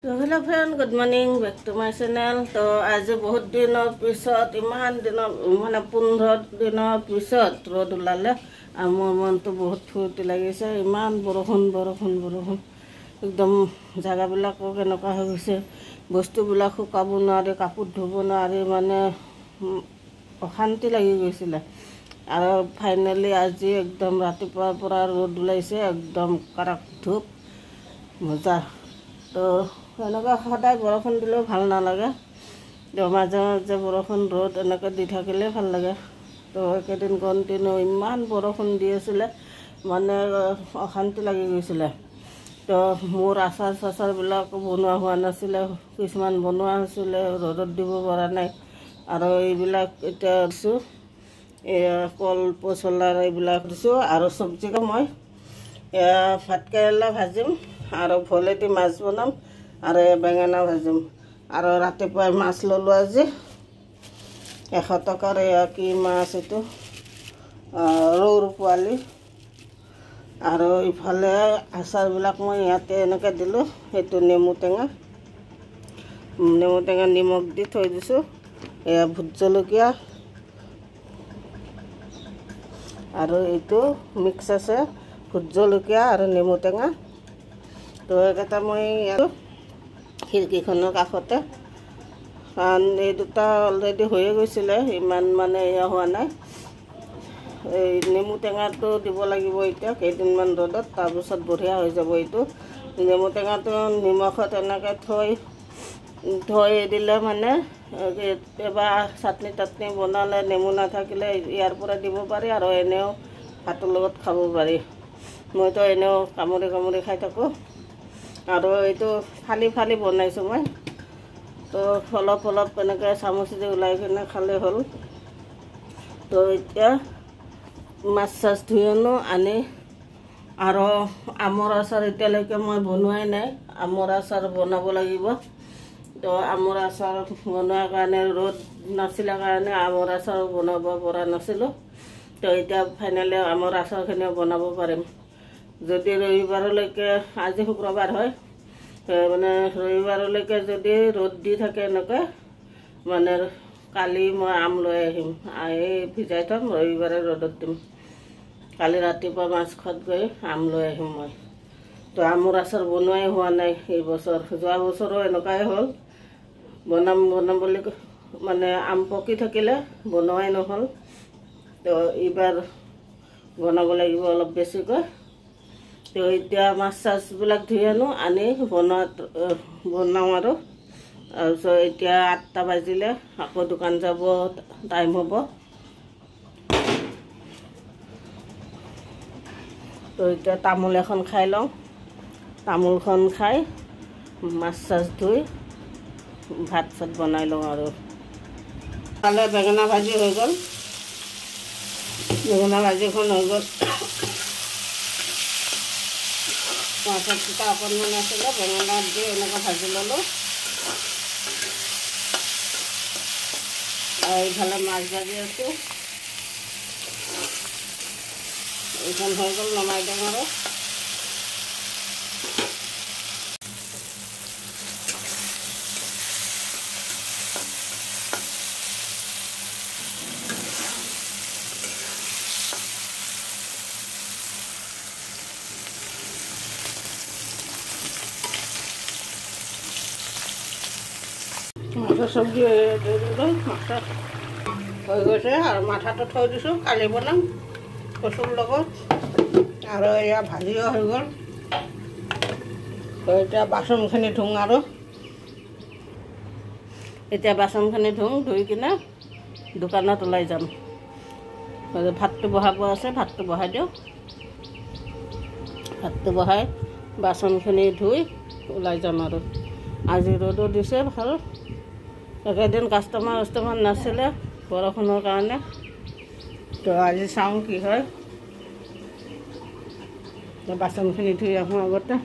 So hello friend, good morning, back to my channel. So आज बहुत दिनों पिছত इमान दिनों माने 15 दिनों पिছত रोड उलाले आमर मन तो बहुत फूर्ति লাগিছে इमान बरखुन एकदम জাগা বিলাক কেনেকা হৈ গৈছে বস্তু বিলাক শুকাব নোৱাৰে কাপোৰ ধুব নোৱাৰে মানে অশান্তি লাগি গৈছিল আৰু ফাইনালি আজি একদম ৰাতিপুৱাৰ পৰা ৰ'দ উলাইছে একদম কাৰাক ধূপ মজা তো এনেকা সদায় বৰষুণ দিলেও ভাল নালাগে মাজে মাজে বৰষুণ ৰ'দ এনেকা দি থাকিলে ভাল লাগে তো একেদিন কন্টিনিউ ইমান বৰষুণ দি আছিল মানে অশান্তি লাগি গৈছিল তো মোৰ আচাৰ বিলাক বনোৱা হোৱা নাছিল কিছুমান বনোৱা আছিল ৰ'দত দিব পৰা নাই আৰু এইবিলাক এটা দিছো কল পচলাৰ এইবিলাক দিছো আৰু সবজি মই ভাত কেৰেলা ভাজিম আৰু ভলেটি মাছ বনাম আৰু বেঙেনা ভাজিম আৰু ৰাতিপুৱা মাছ ললো আজি 100 টকাৰ কি মাছ এটো ৰৌৰ পোৱালি আৰু ইফালে আচাৰ বিলাক মই ইয়াতে এনেকা দিলো এটো নেমু টেঙা নিমখ দি থৈ দিছো এয়া ভুট জলকীয়া আৰু এটো মিক্স আছে ভুট জলকীয়া আৰু নেমু টেঙা তো এটা মই খিৰকিখনৰ কাষতে কাৰণ এই দুটা অলৰেডি হৈয়ে গৈছিল ইমান মানে হোৱা নাই এই নেমু টেঙাটো দিব লাগিব এতিয়া কেইদিনমান ৰ'দত তাৰপিছত বঢ়িয়া হৈ যাব এইটো নেমু টেঙাটো নিমখত এনেকৈ থৈ দিলে মানে এবাৰ চাটনি টাটনি বনালে নেমু নাথাকিলে ইয়াৰ পৰা দিব পাৰি আৰু এনেও ভাতৰ লগত খাব পাৰি মইতো এনেও কামুৰি খাই থাকো আৰু এইটো ফালি বনাইছো মই তো অলপ এনেকৈ চামুচ দি উলাই কিনে খালে হ'ল তো এতিয়া মাছ চাছ ধুই আনো আনি আৰু আমৰ আচাৰ এতিয়ালৈকে মই বনোৱাই নাই আমৰ আচাৰ বনাব লাগিব তো আমৰ আচাৰ বনোৱাৰ কাৰণে ৰ'দ নাছিল কাৰণে আমৰ আচাৰ বনাব পৰা নাছিল তো এতিয়া ফাইনালি আমৰ আচাৰখিনি বনাব পাৰিম যদি ৰবিবাৰলৈকে আজি শুক্ৰবাৰ হয় মানে ৰবিবাৰলৈকে যদি ৰ'দ দি থাকে এনেকৈ মানে কালি মই আম লৈ আহিম এই ভিজাই থম ৰবিবাৰে ৰ'দত দিম কালি ৰাতিপুৱা মাছ খোৱাত গৈ আম লৈ আহিম মই তো আমৰ আচাৰ বনোৱাই হোৱা নাই এই বছৰ যোৱা বছৰো এনেকুৱাই হ'ল বনাম বুলি মানে আম পকি থাকিলে বনোৱাই নহ'ল তো এইবাৰ বনাব লাগিব অলপ বেছিকৈ তো এতিয়া মাছ চাছবিলাক ধুই আনো আনি বনাওঁ আৰু তাৰপিছত এতিয়া 8টা বাজিলে আকৌ দোকান যাব টাইম হ'ব তো এতিয়া তামোল এখন খাই লওঁ তামোলখন খাই মাছ চাছ ধুই ভাত চাত বনাই লওঁ আৰু কালে বেঙেনা ভাজি হৈ গ'ল বেঙেনা ভাজিখন হৈ গ'ল মাছটা অকণমান আছিলে বেঙেনা দি এনেকৈ ভাজি ল'লোঁ আৰু এইফালে মাছ ভাজি আছোঁ এইখন হৈ গ'ল নমাই দিম আৰু মাছৰ চব্জি মাছ হৈ গৈছে আৰু মাথাটো থৈ দিছোঁ কালি বনাম কচুৰ লগত আৰু এয়া ভাজিও হৈ গ'ল তো এতিয়া বাচনখিনি ধুওঁ আৰু এতিয়া বাচনখিনি ধুই কিনে দোকানত ওলাই যাম ভাতটো বহাব আছে ভাতটো বহাই দিওঁ ভাতটো বহাই বাচনখিনি ধুই ওলাই যাম আৰু আজি ৰ'দো দিছে ভাল একেদিন কাষ্টমাৰ নাছিলে বৰষুণৰ কাৰণে তো আজি চাওঁ কি হয় বাচনখিনি ধুই আহোঁ আগতে